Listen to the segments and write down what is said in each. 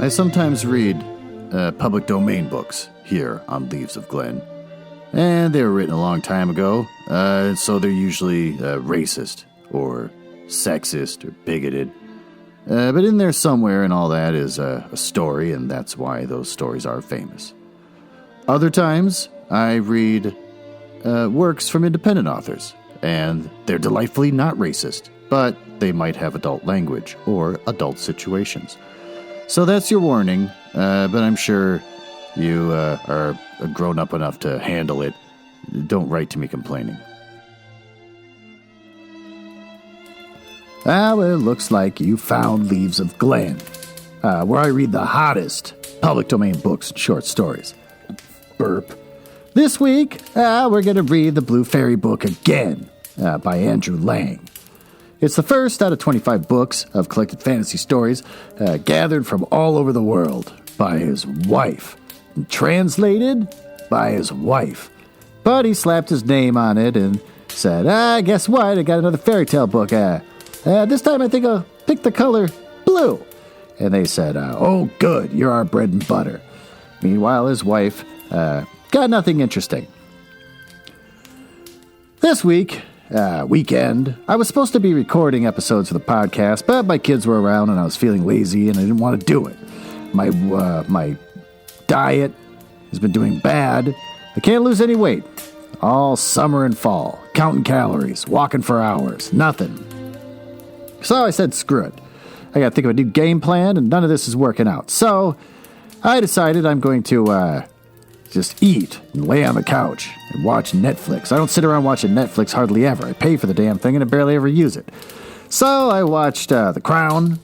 I sometimes read public domain books here on Leaves of Glen. And they were written a long time ago, so they're usually racist or sexist or bigoted. But in there somewhere and all that is a story, and that's why those stories are famous. Other times, I read works from independent authors, and they're delightfully not racist, but they might have adult language or adult situations. So that's your warning, but I'm sure you are grown up enough to handle it. Don't write to me complaining. Well, it looks like you found Leaves of Glen, where I read the hottest public domain books and short stories. Burp. This week, we're going to read The Blue Fairy Book again, by Andrew Lang. It's the first out of 25 books of collected fantasy stories gathered from all over the world by his wife, and translated by his wife. But he slapped his name on it and said, guess what? I got another fairy tale book. This time I think I'll pick the color blue. And they said, oh, good, you're our bread and butter. Meanwhile, his wife got nothing interesting. This weekend, I was supposed to be recording episodes for the podcast, but my kids were around and I was feeling lazy and I didn't want to do it. My diet has been doing bad. I can't lose any weight. All summer and fall, counting calories, walking for hours, nothing. So I said, screw it. I got to think of a new game plan, and none of this is working out. So I decided I'm going to just eat and lay on the couch and watch Netflix. I don't sit around watching Netflix hardly ever. I pay for the damn thing, and I barely ever use it. So I watched The Crown,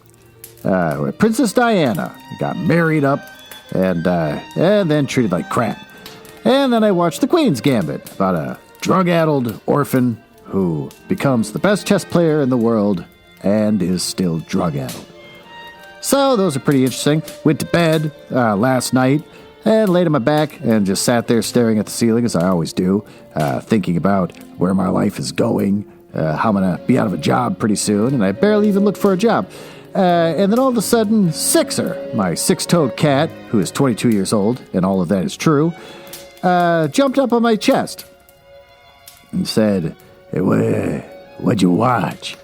where Princess Diana got married up and then treated like crap. And then I watched The Queen's Gambit, about a drug-addled orphan who becomes the best chess player in the world and is still drug-addled. So those are pretty interesting. Went to bed last night and laid on my back and just sat there staring at the ceiling, as I always do, thinking about where my life is going, how I'm going to be out of a job pretty soon, and I barely even looked for a job. And then all of a sudden, Sixer, my six-toed cat, who is 22 years old, and all of that is true, jumped up on my chest and said, hey, what'd you watch?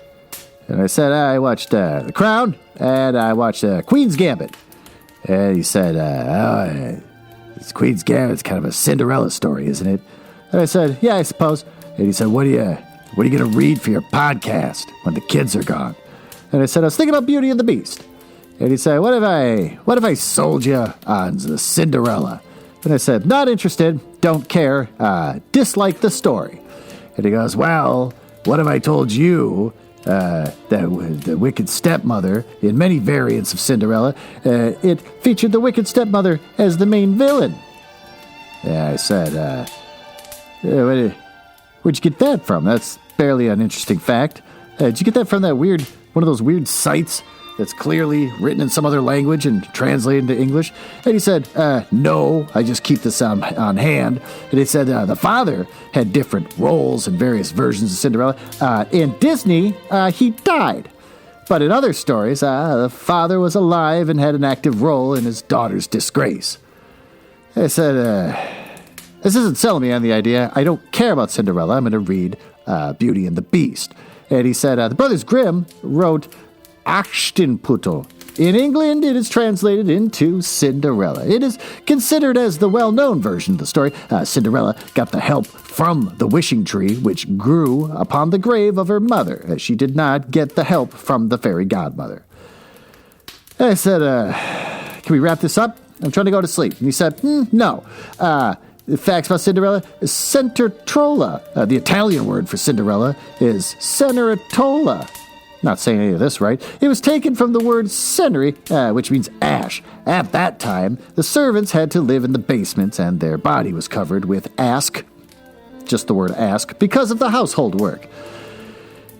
And I said, I watched The Crown, and I watched Queen's Gambit. And he said, this Queen's Gambit's kind of a Cinderella story, isn't it? And I said, yeah, I suppose. And he said, what are you going to read for your podcast when the kids are gone? And I said, I was thinking about Beauty and the Beast. And he said, what if I sold you on the Cinderella? And I said, not interested, don't care, dislike the story. And he goes, well, what if I told you that the wicked stepmother, in many variants of Cinderella, it featured the wicked stepmother as the main villain? And I said, where'd you get that from? That's barely an interesting fact. Did you get that from one of those weird sites that's clearly written in some other language and translated into English? And he said, no, I just keep this on hand. And he said the father had different roles in various versions of Cinderella. In Disney, he died. But in other stories, the father was alive and had an active role in his daughter's disgrace. I said, this isn't selling me on the idea. I don't care about Cinderella. I'm going to read Beauty and the Beast. And he said, the Brothers Grimm wrote Aschenputtel. In England, it is translated into Cinderella. It is considered as the well-known version of the story. Cinderella got the help from the wishing tree, which grew upon the grave of her mother, as she did not get the help from the fairy godmother. I said, can we wrap this up? I'm trying to go to sleep. And he said, no. The facts about Cinderella is Centertrolla. The Italian word for Cinderella is Cenerentola. Not saying any of this right. It was taken from the word ceneri, which means ash. At that time, the servants had to live in the basements, and their body was covered with ask, just the word ask, because of the household work.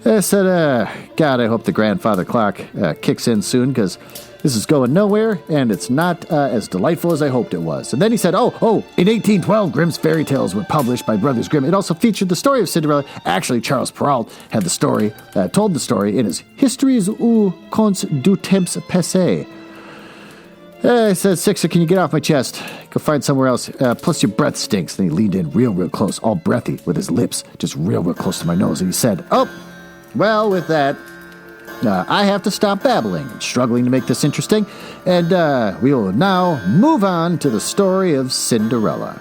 I said, God, I hope the grandfather clock kicks in soon, because this is going nowhere, and it's not as delightful as I hoped it was. And then he said, in 1812, Grimm's fairy tales were published by Brothers Grimm. It also featured the story of Cinderella. Actually, Charles Perrault had the story, told the story in his Histories ou Contes du Temps Passé. I said, Sixer, can you get off my chest? Go find somewhere else. Plus your breath stinks. Then he leaned in real close, all breathy, with his lips just real close to my nose. And he said, oh, well, with that, I have to stop babbling and struggling to make this interesting. And we will now move on to the story of Cinderella.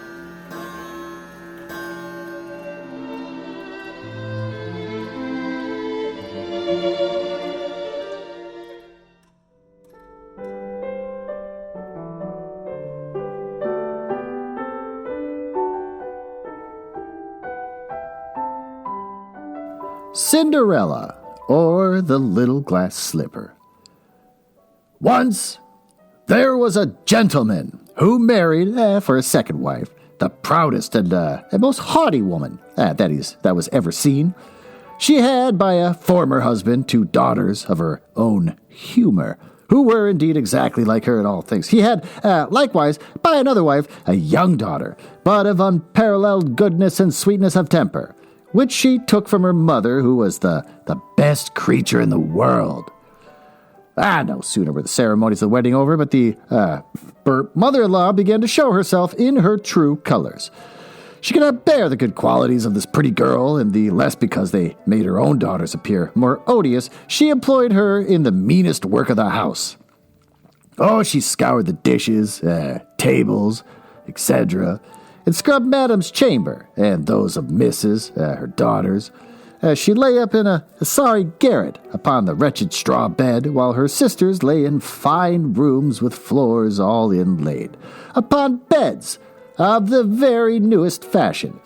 Cinderella, or the Little Glass Slipper. Once, there was a gentleman who married, for a second wife, the proudest and most haughty woman that was ever seen. She had, by a former husband, 2 daughters of her own humor, who were indeed exactly like her in all things. He had, likewise, by another wife, a young daughter, but of unparalleled goodness and sweetness of temper, which she took from her mother, who was the best creature in the world. No sooner were the ceremonies of the wedding over, but the mother-in-law began to show herself in her true colors. She could not bear the good qualities of this pretty girl, and the less because they made her own daughters appear more odious, she employed her in the meanest work of the house. Oh, she scoured the dishes, tables, etc., and scrubbed Madam's chamber, and those of Mrs., her daughters. She lay up in a sorry garret upon the wretched straw bed, while her sisters lay in fine rooms with floors all inlaid, upon beds of the very newest fashion.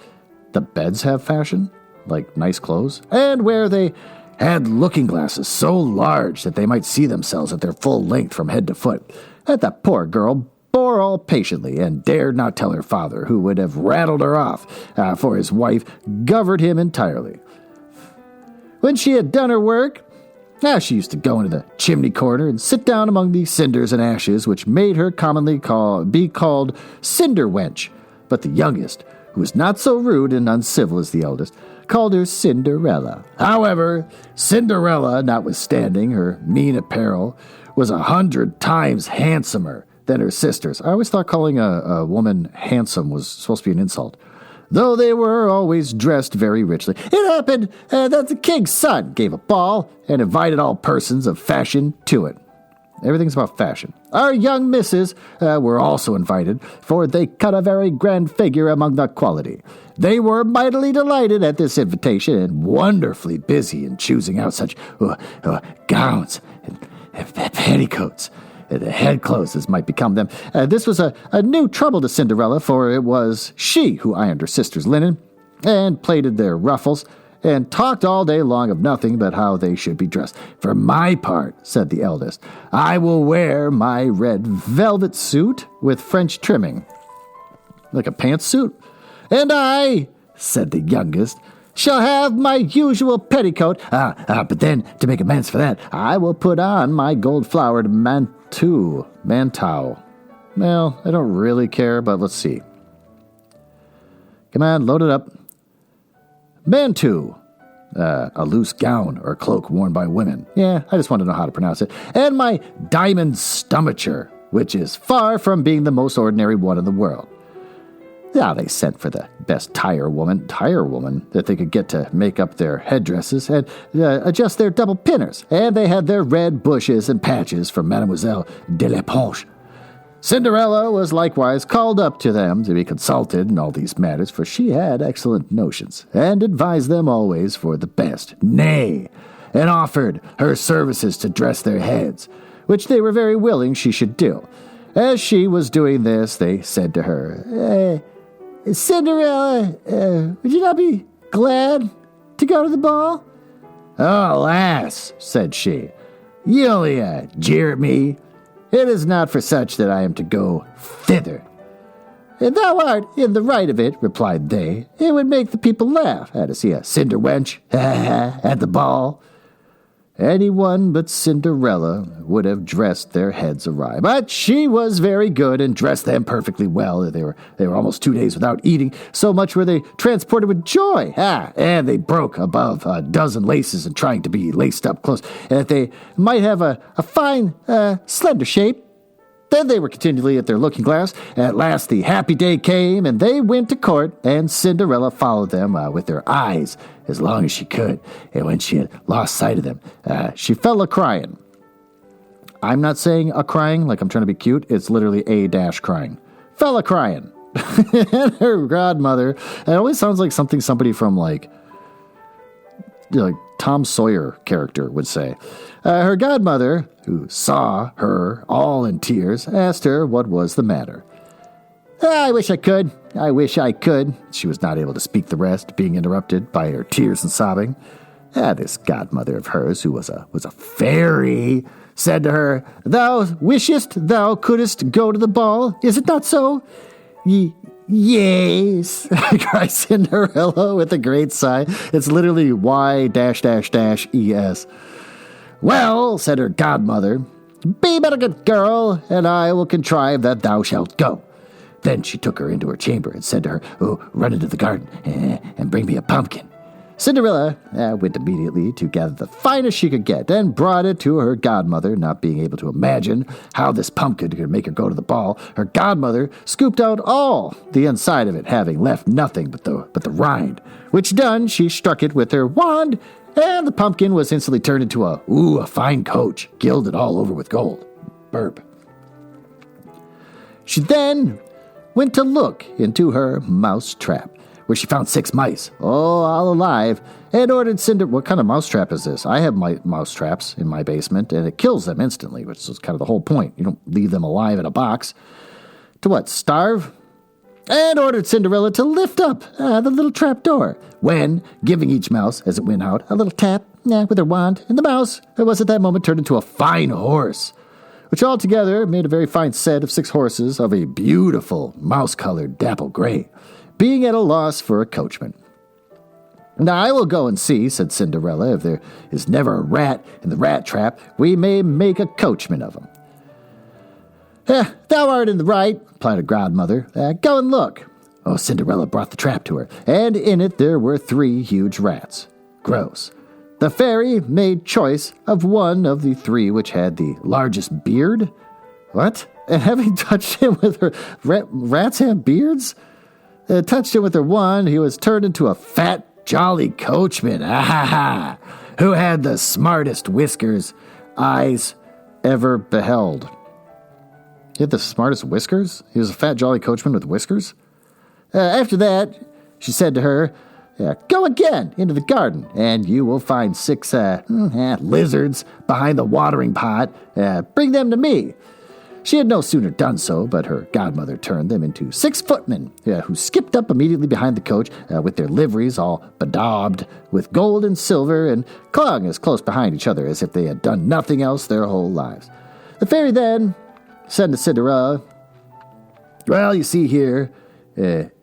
The beds have fashion, like nice clothes, and where they had looking-glasses so large that they might see themselves at their full length from head to foot. And the poor girl bore all patiently, and dared not tell her father, who would have rattled her off, for his wife governed him entirely. When she had done her work, she used to go into the chimney corner and sit down among the cinders and ashes, which made her commonly be called Cinder Wench. But the youngest, who was not so rude and uncivil as the eldest, called her Cinderella. However, Cinderella, notwithstanding her mean apparel, was 100 times handsomer than her sisters. I always thought calling a woman handsome was supposed to be an insult, though they were always dressed very richly. It happened that the king's son gave a ball and invited all persons of fashion to it. Everything's about fashion. Our young misses were also invited, for they cut a very grand figure among the quality. They were mightily delighted at this invitation, and wonderfully busy in choosing out such gowns and petticoats, the head clothes as might become them. This was a new trouble to Cinderella, for it was she who ironed her sisters' linen, and plaited their ruffles, and talked all day long of nothing but how they should be dressed. For my part, said the eldest, I will wear my red velvet suit with French trimming, like a pantsuit. And I, said the youngest, shall have my usual petticoat. But then, to make amends for that, I will put on my gold-flowered manteau. Well, I don't really care, but let's see. Come on, load it up. Manteau. A loose gown or cloak worn by women. Yeah, I just want to know how to pronounce it. And my diamond stomacher, which is far from being the most ordinary one in the world. They sent for the best tire woman that they could get to make up their headdresses and adjust their double pinners, and they had their red bushes and patches from Mademoiselle de la Ponche. Cinderella was likewise called up to them to be consulted in all these matters, for she had excellent notions, and advised them always for the best, nay, and offered her services to dress their heads, which they were very willing she should do. As she was doing this, they said to her, Cinderella, would you not be glad to go to the ball? Oh, alas, said she, you only jeer at me. It is not for such that I am to go thither. And thou art in the right of it, replied they. It would make the people laugh to see a cinder wench at the ball. Anyone but Cinderella would have dressed their heads awry. But she was very good and dressed them perfectly well. They were almost 2 days without eating. So much were they transported with joy. And they broke above a dozen laces in trying to be laced up close, that they might have a fine, slender shape. Then they were continually at their looking glass. At last the happy day came, and they went to court, and Cinderella followed them with her eyes as long as she could. And when she had lost sight of them, she fell a-crying. I'm not saying a-crying like I'm trying to be cute. It's literally a-crying. Fell a-crying. And her godmother, it always sounds like something somebody from like Tom Sawyer character would say. Her godmother, who saw her all in tears, asked her what was the matter. I wish I could. I wish I could. She was not able to speak the rest, being interrupted by her tears and sobbing. This godmother of hers, who was a fairy, said to her, Thou wishest thou couldst go to the ball, is it not so? Yes, cried Cinderella with a great sigh. It's literally Y-es. Well, said her godmother, be but a good girl, and I will contrive that thou shalt go. Then she took her into her chamber and said to her, run into the garden and bring me a pumpkin. Cinderella went immediately to gather the finest she could get and brought it to her godmother, not being able to imagine how this pumpkin could make her go to the ball. Her godmother scooped out all the inside of it, having left nothing but the rind, which done, she struck it with her wand, and the pumpkin was instantly turned into a fine coach, gilded all over with gold. Burp. She then went to look into her mouse trap, where she found 6 mice, all alive, and ordered Cinderella. What kind of mousetrap is this? I have my mouse traps in my basement, and it kills them instantly, which is kind of the whole point. You don't leave them alive in a box. To what, starve? And ordered Cinderella to lift up the little trap door, when, giving each mouse, as it went out, a little tap with her wand, and the mouse, it was at that moment turned into a fine horse, which altogether made a very fine set of 6 horses of a beautiful mouse-colored dapple gray, being at a loss for a coachman. Now I will go and see, said Cinderella, if there is never a rat in the rat trap, we may make a coachman of him. Thou art in the right, replied her godmother. Go and look. Cinderella brought the trap to her, and in it there were 3 huge rats. Gross. The fairy made choice of one of the 3 which had the largest beard. What? And having touched him with her... Rats have beards? Touched him with her wand, he was turned into a fat, jolly coachman, who had the smartest whiskers eyes ever beheld. He had the smartest whiskers? He was a fat, jolly coachman with whiskers? After that, she said to her, go again into the garden, and you will find 6 lizards behind the watering pot. Bring them to me. She had no sooner done so, but her godmother turned them into 6 footmen, who skipped up immediately behind the coach with their liveries all bedaubed with gold and silver and clung as close behind each other as if they had done nothing else their whole lives. The fairy then said to Cinderella, well, you see here,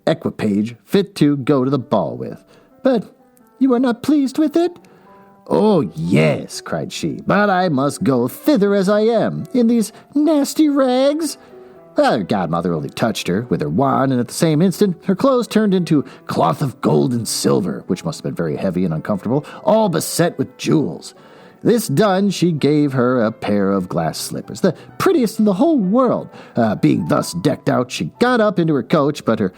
equipage fit to go to the ball with, but you are not pleased with it? Oh, yes, cried she, but I must go thither as I am, in these nasty rags. Her godmother only touched her with her wand, and at the same instant her clothes turned into cloth of gold and silver, which must have been very heavy and uncomfortable, all beset with jewels. This done, she gave her a pair of glass slippers, the prettiest in the whole world. Being thus decked out, she got up into her coach, but her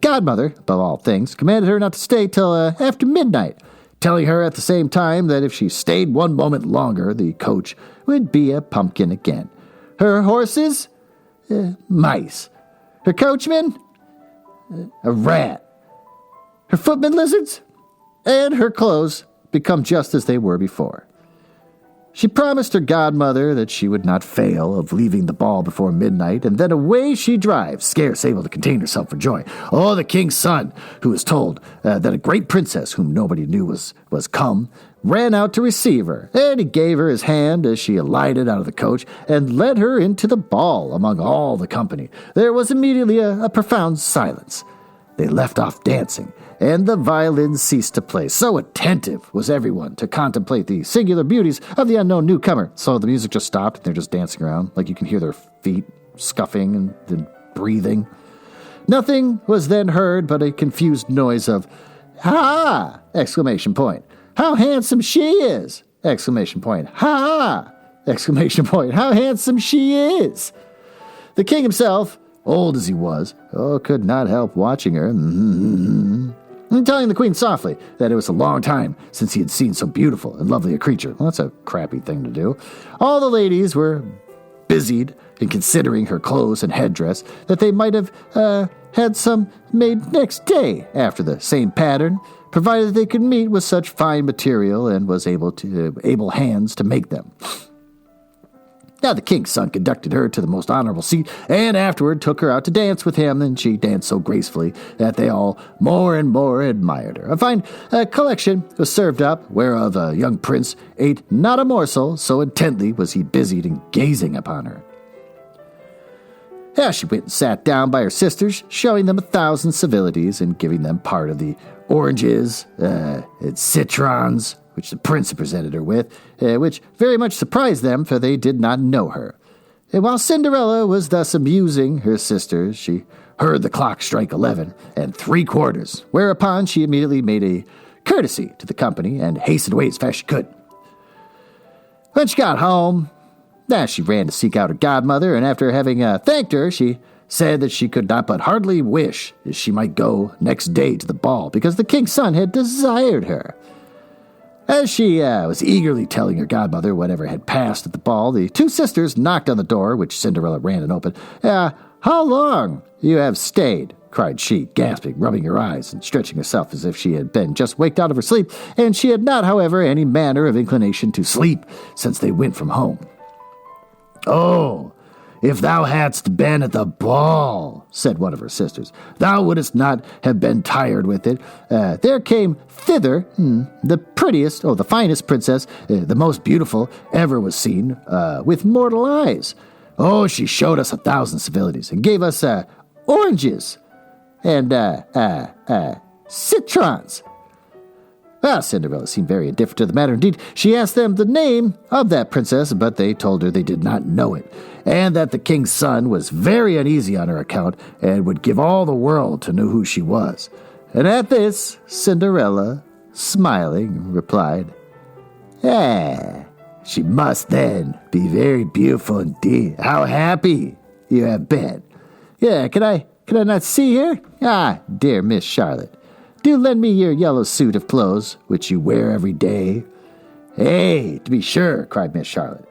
godmother, above all things, commanded her not to stay till after midnight, telling her at the same time that if she stayed one moment longer, the coach would be a pumpkin again. Her horses? Mice. Her coachman? A rat. Her footmen lizards? And her clothes become just as they were before. She promised her godmother that she would not fail of leaving the ball before midnight, and then away she drives, scarce able to contain herself for joy. The king's son, who was told that a great princess, whom nobody knew was come, ran out to receive her, and he gave her his hand as she alighted out of the coach, and led her into the ball among all the company. There was immediately a profound silence. They left off dancing, and the violins ceased to play. So attentive was everyone to contemplate the singular beauties of the unknown newcomer. So the music just stopped, and they're just dancing around, like you can hear their feet scuffing and then breathing. Nothing was then heard but a confused noise of, "Ha!" exclamation point. "How handsome she is!" exclamation point. "Ha!" exclamation point. "How handsome she is!" The king himself, old as he was, could not help watching her, and telling the queen softly that it was a long time since he had seen so beautiful and lovely a creature. Well, that's a crappy thing to do. All the ladies were busied in considering her clothes and headdress, that they might have had some made next day after the same pattern, provided they could meet with such fine material and was able hands to make them. Now the king's son conducted her to the most honorable seat, and afterward took her out to dance with him, and she danced so gracefully that they all more and more admired her. A fine collection was served up, whereof a young prince ate not a morsel, so intently was he busied in gazing upon her. She went and sat down by her sisters, showing them 1,000 civilities and giving them part of the oranges and citrons, which the prince had presented her with, which very much surprised them, for they did not know her. And while Cinderella was thus amusing her sisters, she heard the clock strike 11 3/4, whereupon she immediately made a courtesy to the company and hastened away as fast as she could. When she got home, she ran to seek out her godmother, and after having thanked her, she said that she could not but heartily wish that she might go next day to the ball, because the king's son had desired her. As she was eagerly telling her godmother whatever had passed at the ball, the two sisters knocked on the door, which Cinderella ran and opened. "How long you have stayed?" cried she, gasping, rubbing her eyes, and stretching herself as if she had been just waked out of her sleep, and she had not, however, any manner of inclination to sleep since they went from home. "Oh, if thou hadst been at the ball," said one of her sisters, "thou wouldst not have been tired with it. There came thither the prettiest, the finest princess, the most beautiful ever was seen, with mortal eyes. She showed us 1,000 civilities, and gave us oranges and citrons." Well, Cinderella seemed very indifferent to the matter. Indeed, she asked them the name of that princess, but they told her they did not know it, and that the king's son was very uneasy on her account, and would give all the world to know who she was. And at this, Cinderella, smiling, replied, she must then be very beautiful indeed. How happy you have been. Can I not see her? Dear Miss Charlotte, do lend me your yellow suit of clothes, which you wear every day. To be sure, cried Miss Charlotte.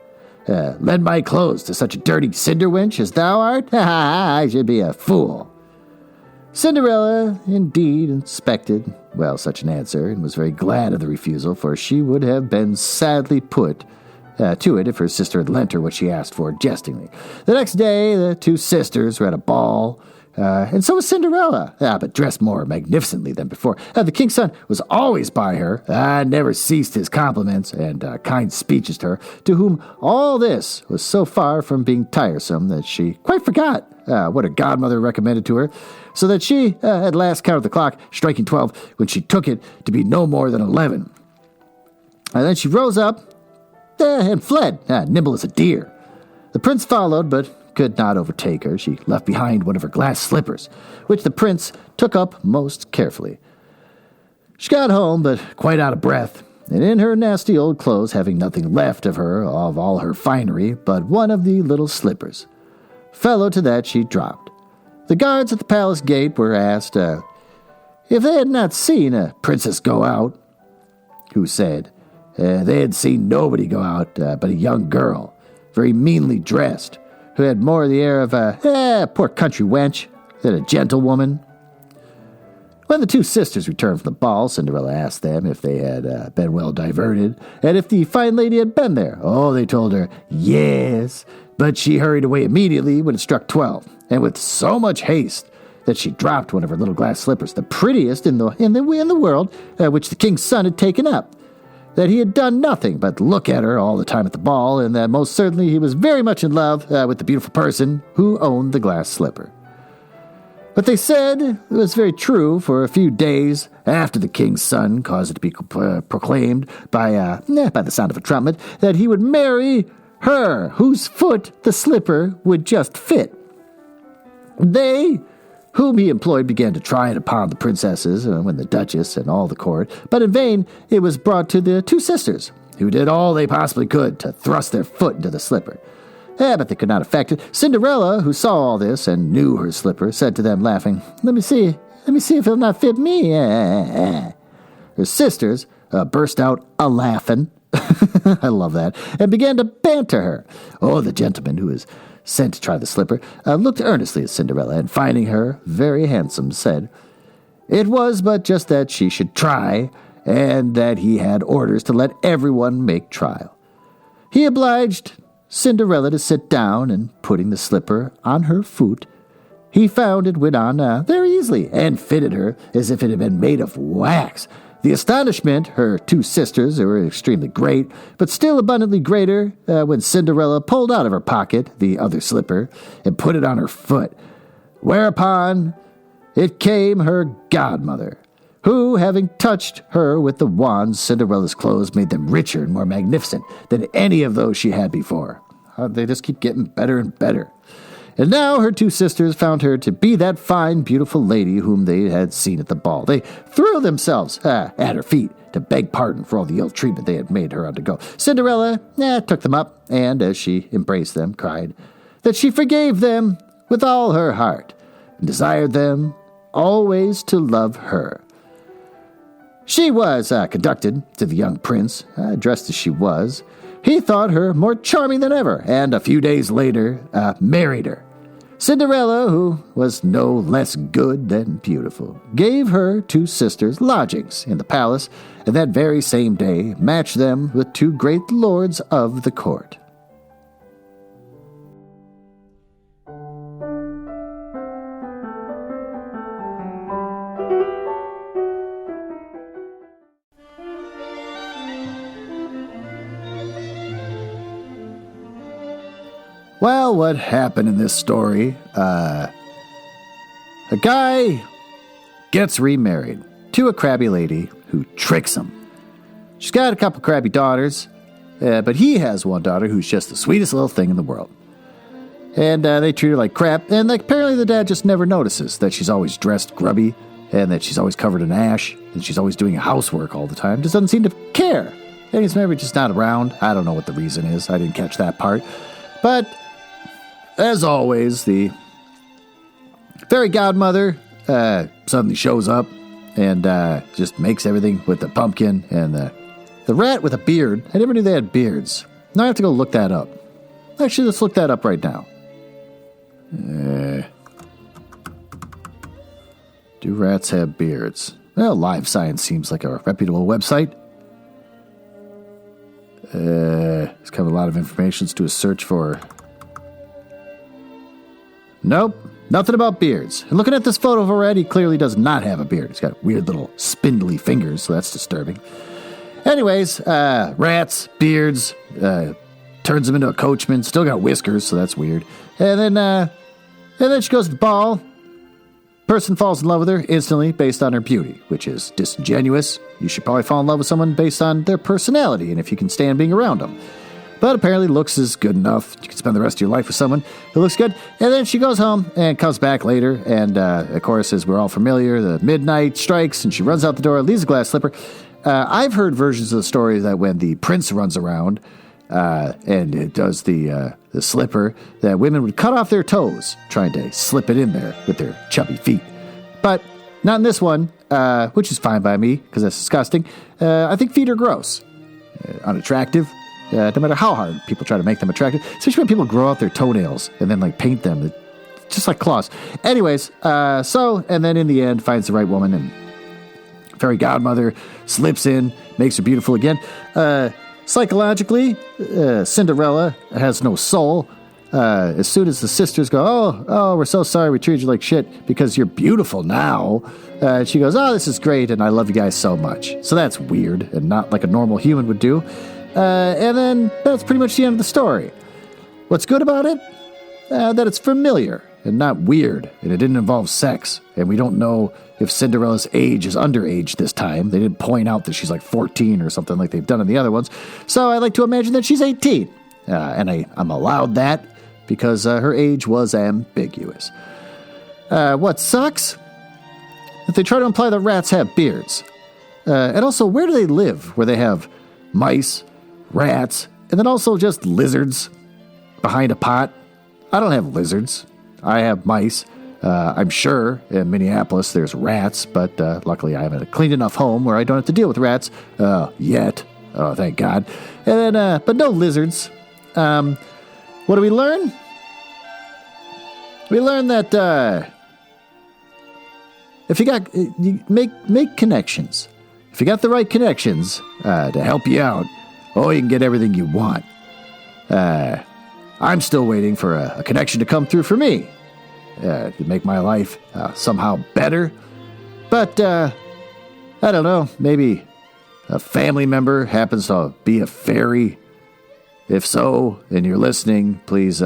Lend my clothes to such a dirty cinder wench as thou art? I should be a fool. Cinderella, indeed, inspected such an answer, and was very glad of the refusal, for she would have been sadly put to it if her sister had lent her what she asked for jestingly. The next day, the two sisters were at a ball, and so was Cinderella, but dressed more magnificently than before. The king's son was always by her, never ceased his compliments and kind speeches to her, to whom all this was so far from being tiresome that she quite forgot what her godmother recommended to her, so that she at last counted the clock striking 12 when she took it to be no more than 11. And then she rose up and fled, nimble as a deer. The prince followed, but could not overtake her. She left behind one of her glass slippers, which the prince took up most carefully. She got home, but quite out of breath, and in her nasty old clothes, having nothing left of all her finery, but one of the little slippers. Fellow to that she dropped. The guards at the palace gate were asked if they had not seen a princess go out, who said they had seen nobody go out but a young girl, very meanly dressed, who had more the air of a poor country wench than a gentlewoman. When the two sisters returned from the ball, Cinderella asked them if they had been well diverted, and if the fine lady had been there. They told her yes, but she hurried away immediately when it struck 12, and with so much haste that she dropped one of her little glass slippers, the prettiest in the world, which the king's son had taken up. That he had done nothing but look at her all the time at the ball, and that most certainly he was very much in love with the beautiful person who owned the glass slipper. But they said it was very true, for a few days after the king's son caused it to be proclaimed by the sound of a trumpet that he would marry her whose foot the slipper would just fit. They whom he employed began to try it upon the princesses when the duchess and all the court, but in vain it was brought to the two sisters, who did all they possibly could to thrust their foot into the slipper. But they could not affect it. Cinderella, who saw all this and knew her slipper, said to them, laughing, Let me see if it'll not fit me. Her sisters burst out a-laughing. I love that. And began to banter her. Oh, the gentleman who was sent to try the slipper looked earnestly at Cinderella, and finding her very handsome, said, It was but just that she should try, and that he had orders to let everyone make trial. He obliged Cinderella to sit down, and putting the slipper on her foot, he found it went on very easily, and fitted her as if it had been made of wax. The astonishment, her two sisters, were extremely great, but still abundantly greater when Cinderella pulled out of her pocket the other slipper and put it on her foot, whereupon it came her godmother, who, having touched her with the wand, Cinderella's clothes made them richer and more magnificent than any of those she had before. They just keep getting better and better. And now her two sisters found her to be that fine, beautiful lady whom they had seen at the ball. They threw themselves at her feet to beg pardon for all the ill treatment they had made her undergo. Cinderella took them up, and as she embraced them, cried that she forgave them with all her heart, and desired them always to love her. She was conducted to the young prince, dressed as she was. He thought her more charming than ever, and a few days later married her. Cinderella, who was no less good than beautiful, gave her two sisters lodgings in the palace, and that very same day matched them with two great lords of the court. Well, what happened in this story? A guy gets remarried to a crabby lady who tricks him. She's got a couple crabby daughters, but he has one daughter who's just the sweetest little thing in the world. And they treat her like crap, and apparently the dad just never notices that she's always dressed grubby, and that she's always covered in ash, and she's always doing housework all the time. Just doesn't seem to care. And he's maybe just not around. I don't know what the reason is. I didn't catch that part. But as always, the fairy godmother suddenly shows up and just makes everything with the pumpkin and the rat with a beard. I never knew they had beards. Now I have to go look that up. Actually, let's look that up right now. Do rats have beards? Well, Live Science seems like a reputable website. It's kind of a lot of information to do a search for. Nope, nothing about beards. And looking at this photo of a rat, he clearly does not have a beard. He's got weird little spindly fingers, so that's disturbing. Anyways, rats, beards, turns him into a coachman. Still got whiskers, so that's weird. And then she goes to the ball. Person falls in love with her instantly based on her beauty, which is disingenuous. You should probably fall in love with someone based on their personality and if you can stand being around them. But apparently looks is good enough. You can spend the rest of your life with someone who looks good. And then she goes home and comes back later. And, of course, as we're all familiar, the midnight strikes and she runs out the door, leaves a glass slipper. I've heard versions of the story that when the prince runs around and it does the slipper, that women would cut off their toes trying to slip it in there with their chubby feet. But not in this one, which is fine by me because that's disgusting. I think feet are gross, unattractive. No matter how hard people try to make them attractive, especially when people grow out their toenails and then paint them, just like claws. Anyways, and then in the end finds the right woman, and fairy godmother slips in, makes her beautiful again. Psychologically, Cinderella has no soul. As soon as the sisters go, oh, we're so sorry we treated you like shit because you're beautiful now. She goes, oh, this is great, and I love you guys so much. So that's weird and not like a normal human would do. And then that's pretty much the end of the story. What's good about it? That it's familiar and not weird, and it didn't involve sex. And we don't know if Cinderella's age is underage this time. They didn't point out that she's like 14 or something like they've done in the other ones. So I like to imagine that she's 18. And I'm allowed that because her age was ambiguous. What sucks? If they try to imply that rats have beards. And also, where do they live where they have mice, rats, and then also just lizards? behind a pot. I don't have lizards. I have mice. I'm sure in Minneapolis there's rats, but luckily I have a clean enough home where I don't have to deal with rats yet. Oh, thank God. And then, but no lizards. What do we learn? We learn that if you make connections. If you got the right connections to help you out, you can get everything you want. I'm still waiting for a connection to come through for me. To make my life somehow better. But, I don't know, maybe a family member happens to be a fairy. If so, and you're listening, please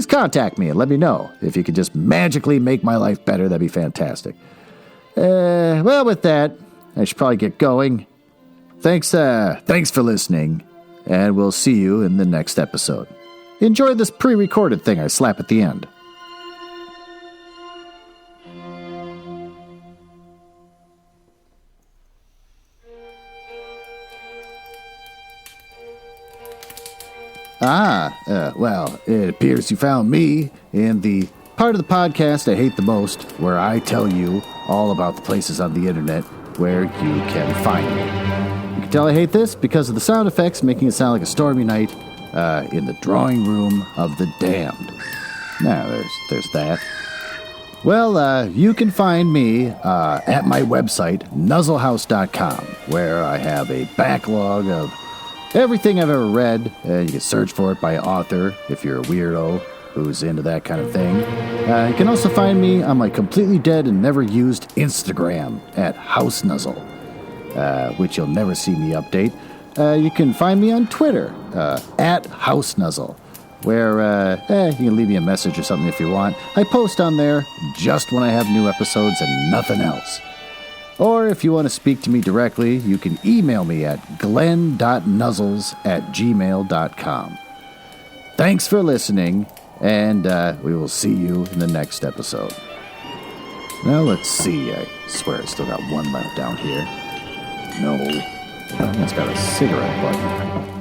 contact me and let me know. If you could just magically make my life better, that'd be fantastic. Well, with that, I should probably get going. Thanks for listening, and we'll see you in the next episode. Enjoy this pre-recorded thing I slap at the end. Well, it appears you found me in the part of the podcast I hate the most, where I tell you all about the places on the internet where you can find me. You can tell I hate this because of the sound effects making it sound like a stormy night in the drawing room of the damned. Now, there's that. Well, you can find me at my website, nuzzlehouse.com, where I have a backlog of everything I've ever read. You can search for it by author if you're a weirdo who's into that kind of thing. You can also find me on my completely dead and never used Instagram at House Nuzzle, which you'll never see me update. You can find me on Twitter at House Nuzzle, where you can leave me a message or something if you want. I post on there just when I have new episodes and nothing else. Or if you want to speak to me directly, you can email me at glenn.nuzzles@gmail.com. Thanks for listening, and we will see you in the next episode. Now, let's see. I swear I still got one left down here. No. It's got a cigarette button.